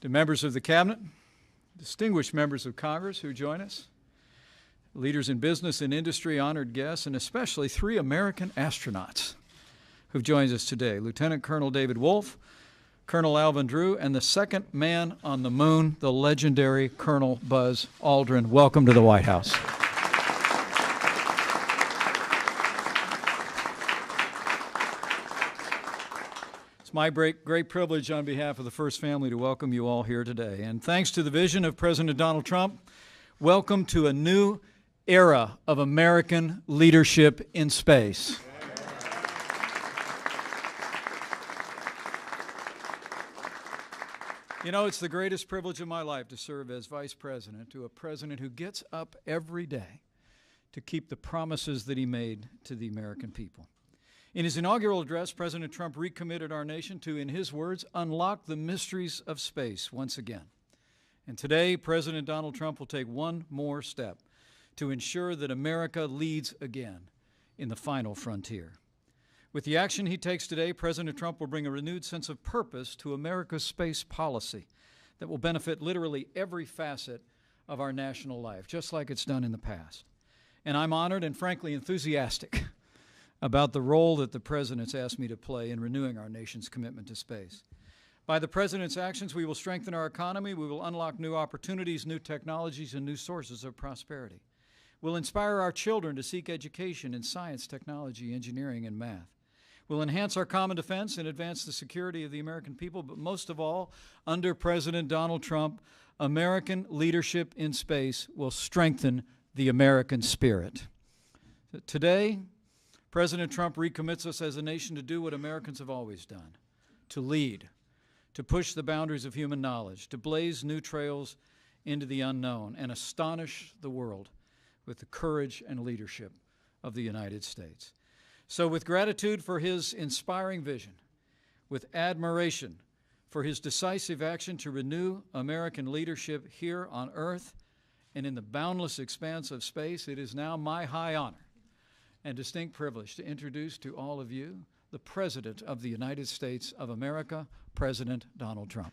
To members of the Cabinet, distinguished members of Congress who join us, leaders in business and industry, honored guests, and especially 3 American astronauts who've joined us today, Lieutenant Colonel David Wolf, Colonel Alvin Drew, and the second man on the moon, the legendary Colonel Buzz Aldrin. Welcome to the White House. It's my great privilege on behalf of the First Family to welcome you all here today. And thanks to the vision of President Donald Trump, welcome to a new era of American leadership in space. You know, it's the greatest privilege of my life to serve as Vice President to a president who gets up every day to keep the promises that he made to the American people. In his inaugural address, President Trump recommitted our nation to, in his words, unlock the mysteries of space once again. And today, President Donald Trump will take one more step to ensure that America leads again in the final frontier. With the action he takes today, President Trump will bring a renewed sense of purpose to America's space policy that will benefit literally every facet of our national life, just like it's done in the past. And I'm honored and frankly enthusiastic about the role that the President's asked me to play in renewing our nation's commitment to space. By the President's actions, we will strengthen our economy, we will unlock new opportunities, new technologies, and new sources of prosperity. We'll inspire our children to seek education in science, technology, engineering, and math. We'll enhance our common defense and advance the security of the American people, but most of all, under President Donald Trump, American leadership in space will strengthen the American spirit. Today, President Trump recommits us as a nation to do what Americans have always done, to lead, to push the boundaries of human knowledge, to blaze new trails into the unknown, and astonish the world with the courage and leadership of the United States. So with gratitude for his inspiring vision, with admiration for his decisive action to renew American leadership here on Earth and in the boundless expanse of space, it is now my high honor and distinct privilege to introduce to all of you the President of the United States of America, President Donald Trump.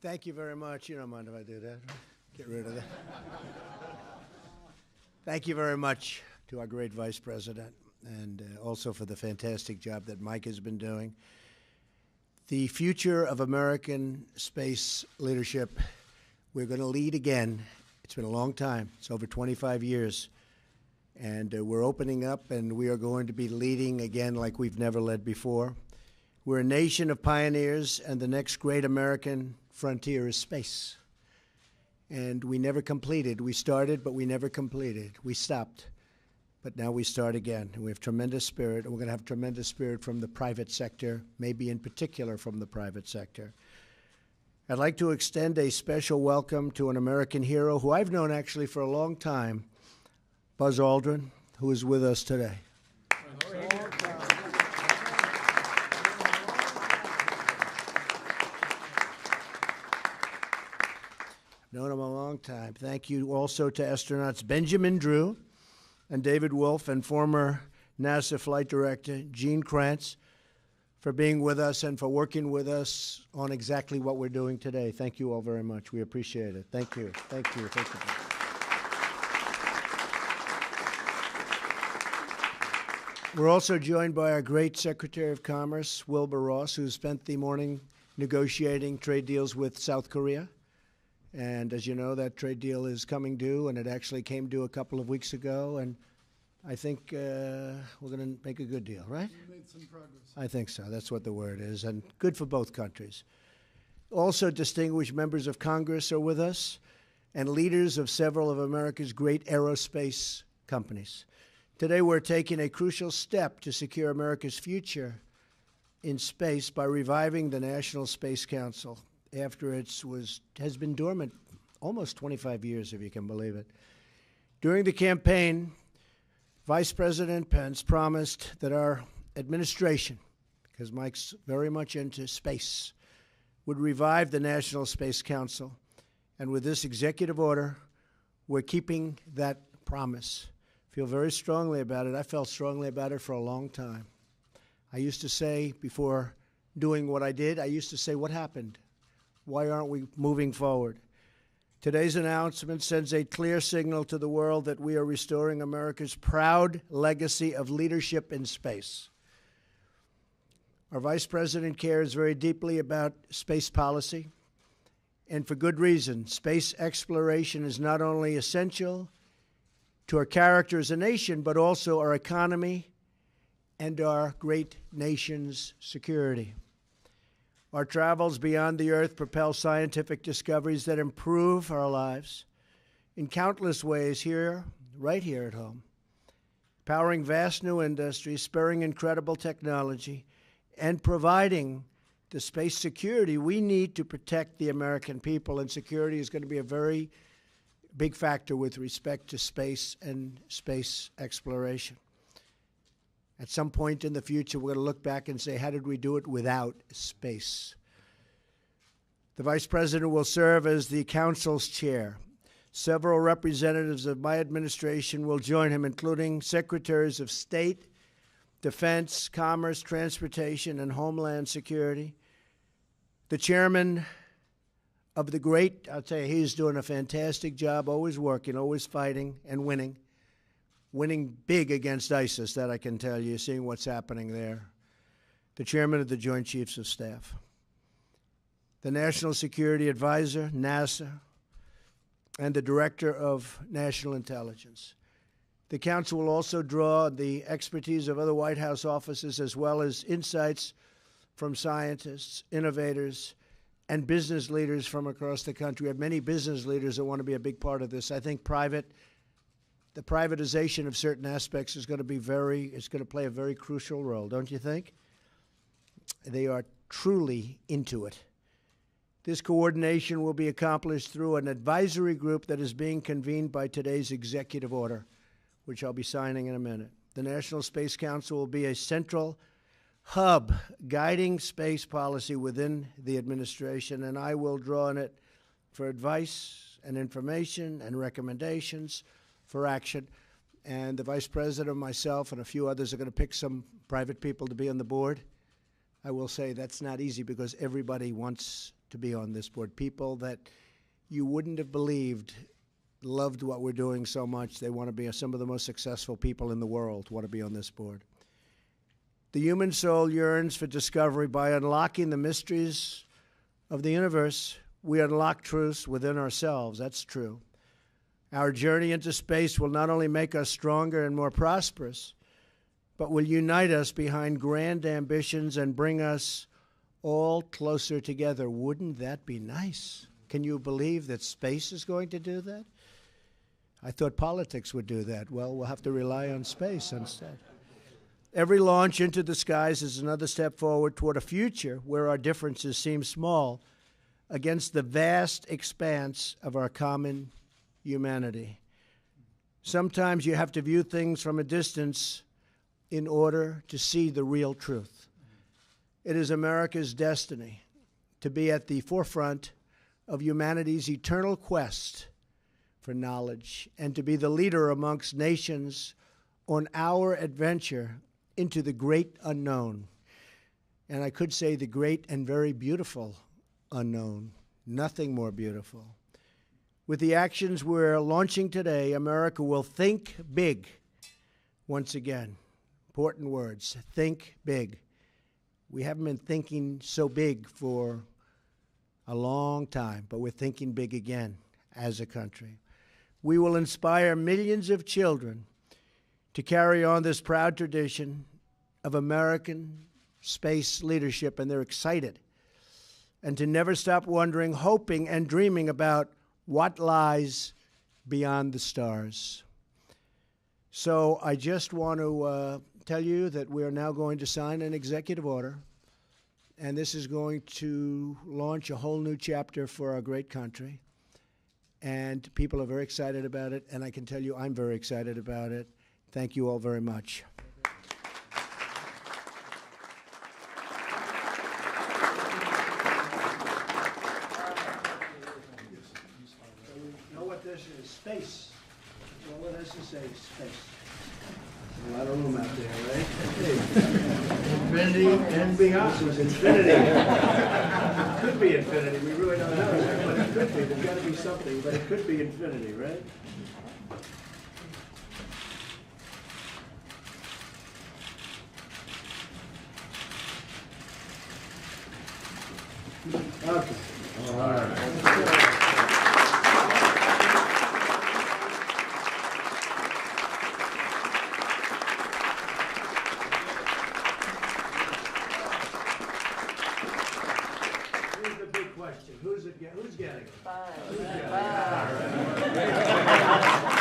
Thank you very much. You don't mind if I do that? Get rid of that. Thank you very much to our great Vice President and also for the fantastic job that Mike has been doing. The future of American space leadership, we're going to lead again. It's been a long time. It's over 25 years. And we're opening up, and we are going to be leading again like we've never led before. We're a nation of pioneers, and the next great American frontier is space. And we never completed. We started, but we never completed. We stopped, but now we start again. And we have tremendous spirit, and we're going to have tremendous spirit from the private sector, maybe in particular from the private sector. I'd like to extend a special welcome to an American hero who I've known actually for a long time, Buzz Aldrin, who is with us today. Known him a long time. Thank you also to astronauts Benjamin Drew and David Wolf and former NASA flight director Gene Kranz for being with us and for working with us on exactly what we're doing today. Thank you all very much. We appreciate it. Thank you. Thank you. Thank you. We're also joined by our great Secretary of Commerce, Wilbur Ross, who spent the morning negotiating trade deals with South Korea. And as you know, that trade deal is coming due, and it actually came due a couple of weeks ago. And I think we're going to make a good deal, right? We made some progress. I think so. That's what the word is, and good for both countries. Also, distinguished members of Congress are with us, and leaders of several of America's great aerospace companies. Today, we're taking a crucial step to secure America's future in space by reviving the National Space Council after it has been dormant almost 25 years, if you can believe it. During the campaign, Vice President Pence promised that our administration, because Mike's very much into space, would revive the National Space Council. And with this executive order, we're keeping that promise. Feel very strongly about it. I felt strongly about it for a long time. I used to say, before doing what I did, I used to say, what happened? Why aren't we moving forward? Today's announcement sends a clear signal to the world that we are restoring America's proud legacy of leadership in space. Our Vice President cares very deeply about space policy, and for good reason. Space exploration is not only essential to our character as a nation, but also our economy and our great nation's security. Our travels beyond the Earth propel scientific discoveries that improve our lives in countless ways here, right here at home, powering vast new industries, spurring incredible technology, and providing the space security we need to protect the American people. And security is going to be a very big factor with respect to space and space exploration. At some point in the future, we're going to look back and say, how did we do it without space? The Vice President will serve as the Council's chair. Several representatives of my administration will join him, including Secretaries of State, Defense, Commerce, Transportation, and Homeland Security. The chairman of the great, I'll tell you, he's doing a fantastic job, always working, always fighting and winning. Winning big against ISIS, that I can tell you, seeing what's happening there. The chairman of the Joint Chiefs of Staff. The National Security Advisor, NASA, and the Director of National Intelligence. The Council will also draw the expertise of other White House offices as well as insights from scientists, innovators, and business leaders from across the country. We have many business leaders that want to be a big part of this. I think the privatization of certain aspects is going to play a very crucial role, don't you think? They are truly into it. This coordination will be accomplished through an advisory group that is being convened by today's executive order, which I'll be signing in a minute. The National Space Council will be a central hub guiding space policy within the administration, and I will draw on it for advice and information and recommendations for action. And the Vice President, myself, and a few others are going to pick some private people to be on the board. I will say that's not easy because everybody wants to be on this board. People that you wouldn't have believed loved what we're doing so much. They want to be some of the most successful people in the world want to be on this board. The human soul yearns for discovery. By unlocking the mysteries of the universe, we unlock truths within ourselves. That's true. Our journey into space will not only make us stronger and more prosperous, but will unite us behind grand ambitions and bring us all closer together. Wouldn't that be nice? Can you believe that space is going to do that? I thought politics would do that. Well, we'll have to rely on space instead. Every launch into the skies is another step forward toward a future where our differences seem small against the vast expanse of our common humanity. Sometimes you have to view things from a distance in order to see the real truth. It is America's destiny to be at the forefront of humanity's eternal quest for knowledge and to be the leader amongst nations on our adventure into the great unknown. And I could say the great and very beautiful unknown. Nothing more beautiful. With the actions we're launching today, America will think big once again. Important words. Think big. We haven't been thinking so big for a long time, but we're thinking big again as a country. We will inspire millions of children to carry on this proud tradition of American space leadership, and they're excited, and to never stop wondering, hoping, and dreaming about what lies beyond the stars. So I just want to tell you that we are now going to sign an executive order, and this is going to launch a whole new chapter for our great country. And people are very excited about it, and I can tell you I'm very excited about it. Thank you all very much. Space. That's all it has to say, space. A lot of room out there, right? Infinity and beyond was infinity. Could be infinity, we really don't know, but it could be. There's got to be something, but it could be infinity, right? Okay. All right. Here's the big question. Who's getting it? Who's getting it? All right.